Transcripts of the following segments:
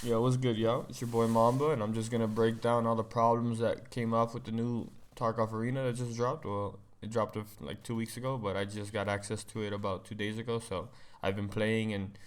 Yo, what's good, yo? It's your boy Mamba, and I'm just gonna break down all the problems that came up with the new Tarkov Arena that just dropped. Well, it dropped like 2 weeks ago, but I just got access to it about 2 days ago. So I've been playing and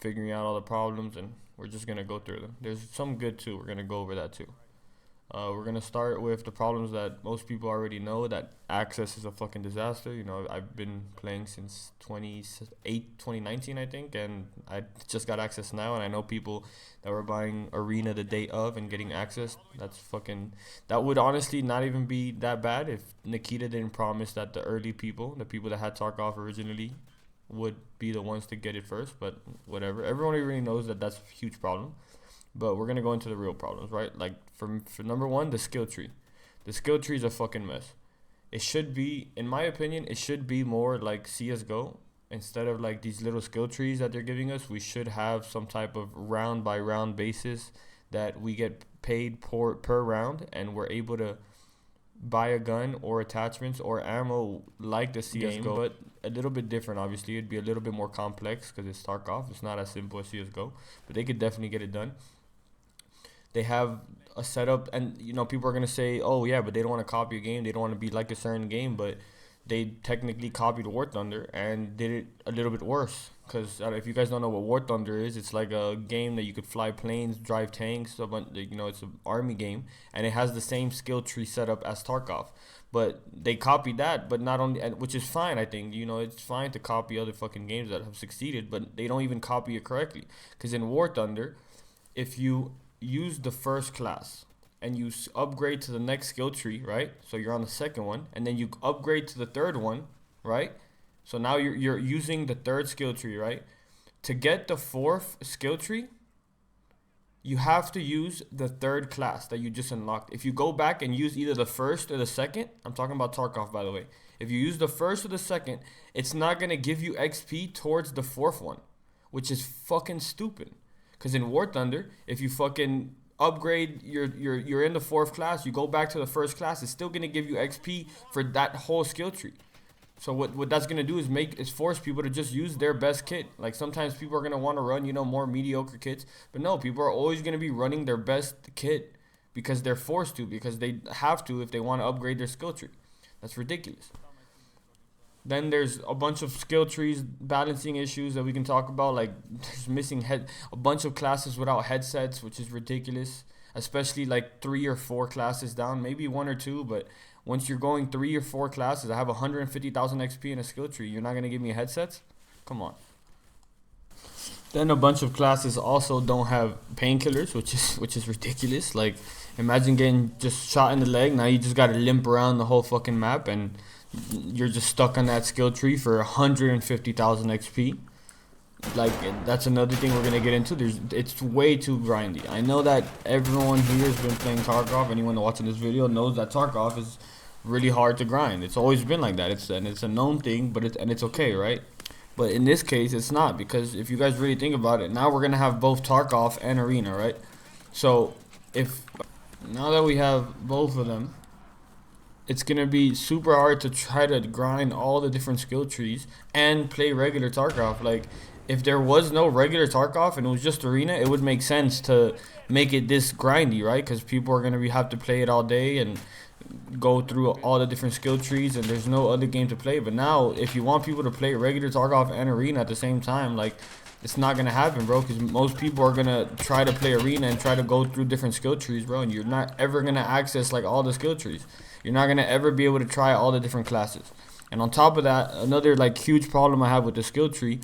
figuring out all the problems, and we're just gonna go through them. There's some good too. We're gonna go over that too. We're gonna start with the problems that most people already know. That access is a fucking disaster. You know, I've been playing since 2019, I think, and I just got access now. And I know people that were buying Arena the day of and getting access. That's fucking. That would honestly not even be that bad if Nikita didn't promise that the early people, the people that had Tarkov originally, would be the ones to get it first. But whatever. Everyone already knows that that's a huge problem. But we're gonna go into the real problems, right? Like for number one, the skill tree. The skill tree is a fucking mess. It should be, in my opinion, it should be more like CS:GO. Instead of like these little skill trees that they're giving us, we should have some type of round by round basis that we get paid per round, and we're able to buy a gun or attachments or ammo like the CS:GO, but a little bit different. Obviously, it'd be a little bit more complex because it's Tarkov. It's not as simple as CS:GO, but they could definitely get it done. They have a setup, and people are gonna say, "Oh yeah, but they don't want to copy a game. They don't want to be like a certain game." But they technically copied War Thunder and did it a little bit worse. Because if you guys don't know what War Thunder is, it's like a game that you could fly planes, drive tanks. It's an army game, and it has the same skill tree setup as Tarkov. But they copied that, but not only, which is fine. I think it's fine to copy other fucking games that have succeeded, but they don't even copy it correctly. Because in War Thunder, if you use the first class and you upgrade to the next skill tree, right? So you're on the second one, and then you upgrade to the third one, right? So now you're using the third skill tree, right? To get the fourth skill tree, you have to use the third class that you just unlocked. If you go back and use either the first or the second, I'm talking about Tarkov, by the way. If you use the first or the second, it's not gonna give you XP towards the fourth one, which is fucking stupid. Cause in War Thunder, if you fucking upgrade, you're in the fourth class, you go back to the first class, it's still gonna give you XP for that whole skill tree. So what that's gonna do is force people to just use their best kit. Like sometimes people are gonna want to run more mediocre kits, but no, people are always gonna be running their best kit because they're forced to, because they have to if they want to upgrade their skill tree. That's ridiculous. Then there's a bunch of skill trees balancing issues that we can talk about. Like there's missing a bunch of classes without headsets, which is ridiculous. Especially like 3 or 4 classes down, maybe 1 or 2. But once you're going 3 or 4 classes, I have 150,000 XP in a skill tree. You're not gonna give me headsets? Come on. Then a bunch of classes also don't have painkillers, which is ridiculous. Like imagine getting just shot in the leg. Now you just gotta limp around the whole fucking map, and you're just stuck on that skill tree for 150,000 XP. Like that's another thing we're gonna get into. It's way too grindy. I know that everyone here has been playing Tarkov. Anyone watching this video knows that Tarkov is really hard to grind. It's always been like that. It's a known thing, but it's okay, right? But in this case, it's not, because if you guys really think about it, now we're gonna have both Tarkov and Arena, right? So if now that we have both of them, it's gonna be super hard to try to grind all the different skill trees and play regular Tarkov. Like, if there was no regular Tarkov and it was just Arena, it would make sense to make it this grindy, right? Because people are gonna have to play it all day and go through all the different skill trees, and there's no other game to play. But now, if you want people to play regular Tarkov and Arena at the same time, like, it's not gonna happen, bro, because most people are gonna try to play Arena and try to go through different skill trees, bro, and you're not ever gonna access like all the skill trees. You're not gonna ever be able to try all the different classes. And on top of that, another like huge problem I have with the skill tree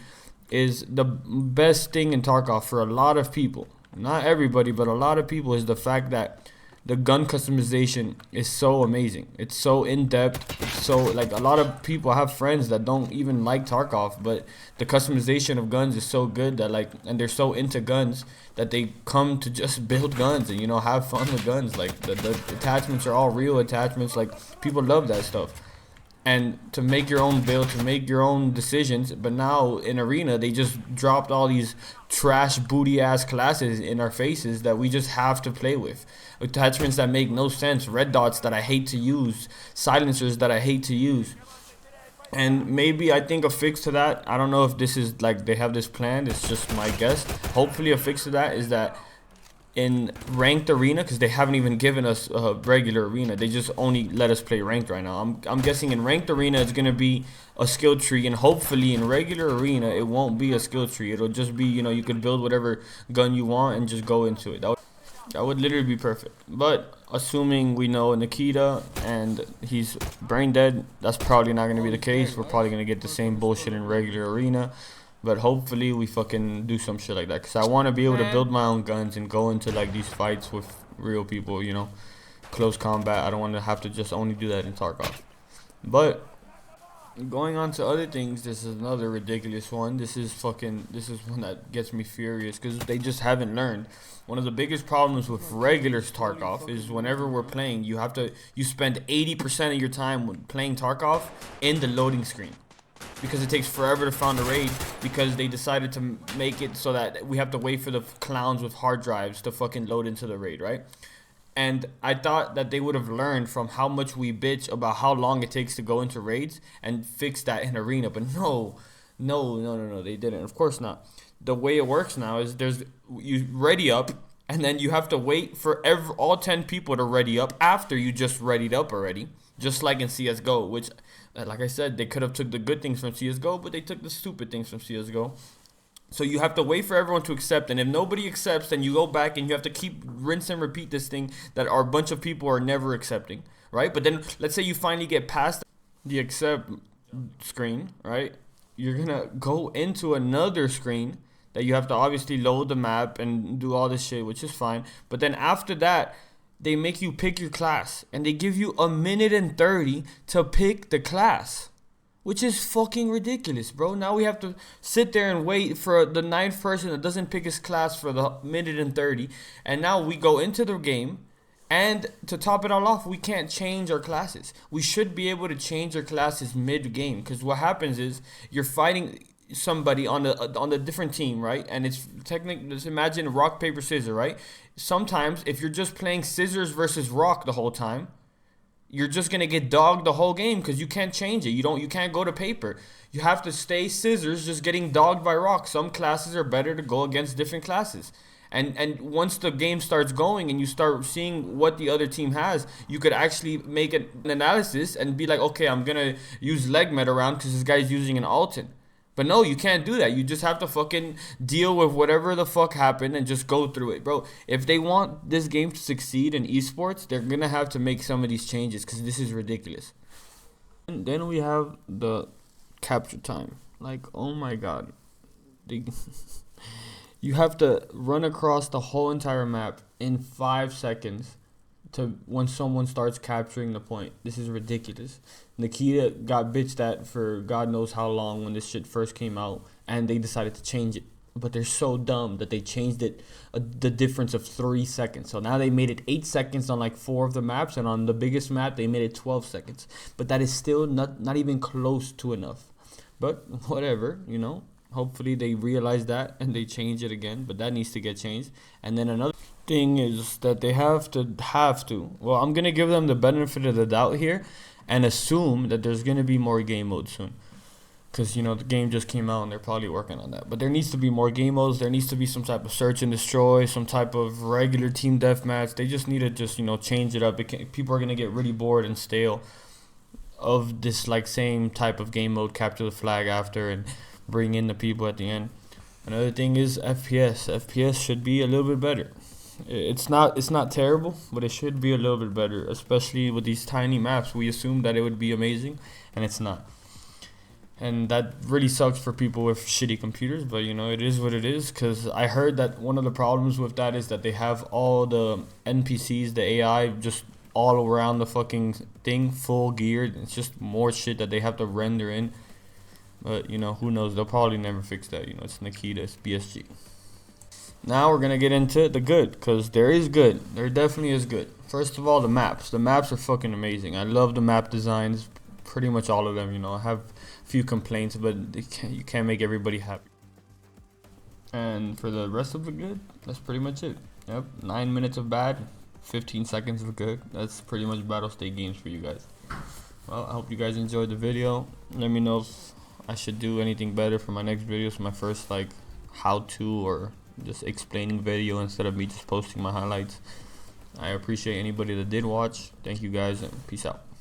is the best thing in Tarkov for a lot of people, not everybody, but a lot of people, is the fact that the gun customization is so amazing. It's so in-depth. It's so, like, a lot of people have friends that don't even like Tarkov, but the customization of guns is so good that, like, and they're so into guns that they come to just build guns and, have fun with guns. Like, the attachments are all real attachments. Like, people love that stuff. And to make your own build, to make your own decisions. But now in Arena, they just dropped all these trash booty ass classes in our faces that we just have to play with. Attachments that make no sense, red dots that I hate to use, silencers that I hate to use. And maybe, I think, a fix to that, I don't know if this is like they have this planned, it's just my guess. Hopefully a fix to that is that in ranked arena, because they haven't even given us a regular arena. They just only let us play ranked right now. I'm guessing in ranked arena it's gonna be a skill tree, and hopefully in regular arena it won't be a skill tree. It'll just be, you know, you could build whatever gun you want and just go into it. That would literally be perfect. But assuming we know Nikita and he's brain dead, that's probably not gonna be the case. We're probably gonna get the same bullshit in regular arena. But hopefully we fucking do some shit like that, because I want to be able to build my own guns and go into like these fights with real people, you know, close combat. I don't want to have to just only do that in Tarkov. But going on to other things, this is another ridiculous one. This is one that gets me furious, because they just haven't learned. One of the biggest problems with regular Tarkov is whenever we're playing, you spend 80% of your time playing Tarkov in the loading screen. Because it takes forever to find a raid, because they decided to make it so that we have to wait for the clowns with hard drives to fucking load into the raid, right? And I thought that they would have learned from how much we bitch about how long it takes to go into raids and fix that in arena. But no, they didn't. Of course not. The way it works now is you ready up, and then you have to wait for all 10 people to ready up after you just readied up already. Just like in CSGO, which, like I said, they could have took the good things from CSGO, but they took the stupid things from CSGO. So you have to wait for everyone to accept, and if nobody accepts, then you go back and you have to keep rinse and repeat this thing that a bunch of people are never accepting, right? But then let's say you finally get past the accept screen, right? You're gonna go into another screen that you have to obviously load the map and do all this shit, which is fine. But then after that, they make you pick your class, and they give you 1:30 to pick the class, which is fucking ridiculous, bro. Now we have to sit there and wait for the 9th person that doesn't pick his class for the 1:30, and now we go into the game, and to top it all off, we can't change our classes. We should be able to change our classes mid-game, because what happens is you're fighting somebody on the different team, right? And it's technically, let's imagine rock paper scissors, right? Sometimes if you're just playing scissors versus rock the whole time, you're just gonna get dogged the whole game, because you can't change it. You can't go to paper. You have to stay scissors, just getting dogged by rock. Some classes are better to go against different classes. And once the game starts going and you start seeing what the other team has, you could actually make an analysis and be like, okay, I'm gonna use leg med around because this guy's using an Alton. But no, you can't do that. You just have to fucking deal with whatever the fuck happened and just go through it, bro. If they want this game to succeed in esports, they're gonna have to make some of these changes, because this is ridiculous. And then we have the capture time. Like, oh my god. You have to run across the whole entire map in 5 seconds to when someone starts capturing the point. This is ridiculous. Nikita got bitched at for God knows how long when this shit first came out, and they decided to change it. But they're so dumb that they changed it the difference of 3 seconds. So now they made it 8 seconds on like 4 of the maps, and on the biggest map they made it 12 seconds. But that is still not even close to enough. But whatever, you know. Hopefully they realize that and they change it again, but that needs to get changed. And then another thing is that they have to. Well, I'm gonna give them the benefit of the doubt here and assume that there's gonna be more game modes soon, because you know the game just came out and they're probably working on that. But there needs to be more game modes. There needs to be some type of search and destroy, some type of regular team deathmatch. They just need to change it up. People are gonna get really bored and stale of this like same type of game mode, capture the flag after and bring in the people at the end. Another thing is FPS. FPS should be a little bit better. It's not terrible, but it should be a little bit better, especially with these tiny maps. We assumed that it would be amazing, and it's not. And that really sucks for people with shitty computers, but you know, it is what it is. Because I heard that one of the problems with that is that they have all the NPCs, the AI, just all around the fucking thing, full geared. It's just more shit that they have to render in. But, you know, who knows? They'll probably never fix that. You know, it's Nikita, it's BSG. Now we're going to get into the good, because there is good. There definitely is good. First of all, the maps. The maps are fucking amazing. I love the map designs, pretty much all of them, you know. I have a few complaints, but you can't make everybody happy. And for the rest of the good, that's pretty much it. Yep, 9 minutes of bad, 15 seconds of good. That's pretty much Battle State games for you guys. Well, I hope you guys enjoyed the video. Let me know if I should do anything better for my next videos, my first like how to or just explaining video instead of me just posting my highlights. I appreciate anybody that did watch. Thank you guys, and peace out.